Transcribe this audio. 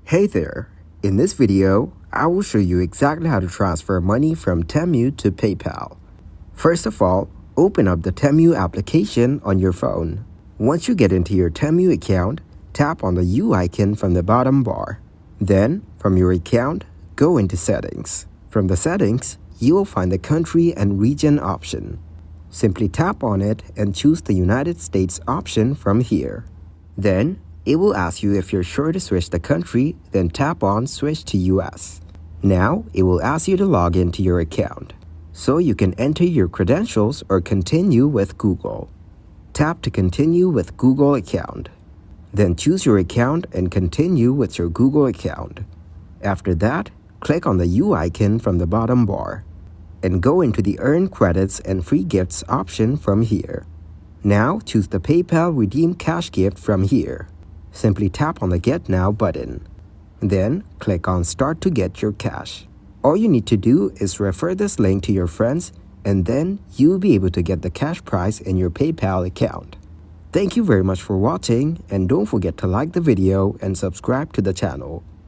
Hey there! In this video, I will show you exactly how to transfer money from Temu to PayPal. First of all, open up the Temu application on your phone. Once you get into your Temu account, tap on the U icon from the bottom bar. Then, from your account, go into Settings. From the settings, you will find the Country and Region option. Simply tap on it and choose the United States option from here. Then, it will ask you if you're sure to switch the country, then tap on Switch to US. Now, it will ask you to log into your account. So you can enter your credentials or continue with Google. Tap to continue with Google account. Then choose your account and continue with your Google account. After that, click on the U icon from the bottom bar and go into the Earn Credits and Free Gifts option from here. Now, choose the PayPal Redeem Cash Gift from here. Simply tap on the Get Now button. Then, click on Start to get your cash. All you need to do is refer this link to your friends, and then you'll be able to get the cash prize in your PayPal account. Thank you very much for watching, and don't forget to like the video and subscribe to the channel.